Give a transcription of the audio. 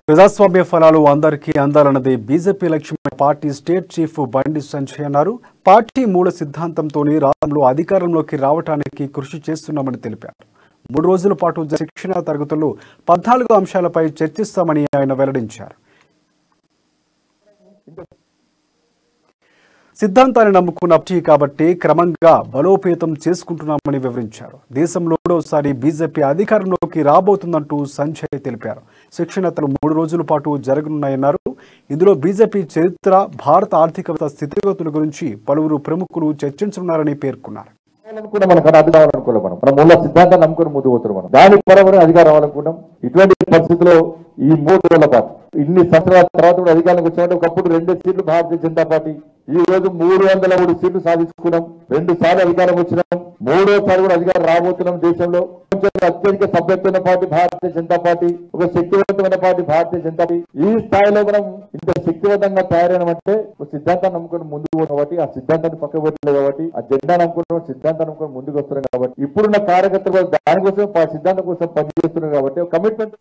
ప్రజాస్వామ్య ఫలాలు అందరికీ అందాలన్నది BJP లక్ష్యమైన party state chief Bandi Sanjay అన్నారు. పార్టీ మూల సిద్ధాంతంతోనే రాష్ట్రంలో అధికారంలోకి రావడానికి కృషి చేస్తున్నామని తెలిపారు. 3 రోజుల పాటు శిక్షణా తరగతుల్లో 14 అంశాలపై చర్చిస్తామని ఆయన వెల్లడించారు. సిద్ధాంతాన్ని నమ్ముకున్న పార్టీ కాబట్టి క్రమంగా బలోపేతం చేసుకుంటున్నామని వివరించారు. దేశంలో 3వసారి బీజేపీ అధికారంలోకి రాబోతుందంటూ సంజయ్ తెలిపారు. శిక్షణ 3 రోజుల పాటు జరగనున్నాయన్నారు. ఇందులో బీజేపీ చరిత్ర, భారత ఆర్థిక వ్యవస్థ స్థితిగతుల గురించి పలువురు ప్రముఖులు చర్చించనున్నారని పేర్కొన్నారు. మూల సిద్ధాంతాన్ని నమ్ముకుని ముందు పోతున్నాం. దాని పరమని అధికారం రావాలనుకుంటాం. ఇటువంటి పరిస్థితుల్లో ఈ 3 రోజుల పాటు ఇన్ని సంవత్సరాల తర్వాత కూడా అధికారంలోకి వచ్చినట్టు ఒకప్పుడు 2 సీట్లు భారతీయ జనతా పార్టీ, ఈ రోజు 303 సీట్లు సాధించుకున్నాం. 2 సార్లు అధికారం వచ్చినాం. 3వసారి కూడా అధికారం రాబోతున్నాం. దేశంలో అత్యధిక సభ్యత్వ పార్టీ భారతీయ జనతా పార్టీ, ఒక శక్తివంతమైన పార్టీ భారతీయ జనతా పార్టీ. ఈ స్థాయిలో మనం ఇంత శక్తివంతంగా తయారైనమంటే ఒక సిద్ధాంతాన్ని నమ్ముకొని ముందుకు పోతాం కాబట్టి, ఆ సిద్ధాంతాన్ని పక్క పెట్టలేదు కాబట్టి, ఆ జెండా నమ్ముకుంటున్నాం, సిద్ధాంతాన్ని నమ్ముకొని ముందుకు వస్తున్నాం కాబట్టి, ఇప్పుడున్న కార్యకర్తలు దానికోసం సిద్ధాంతం కోసం పనిచేస్తున్నారు కాబట్టి కమిట్మెంట్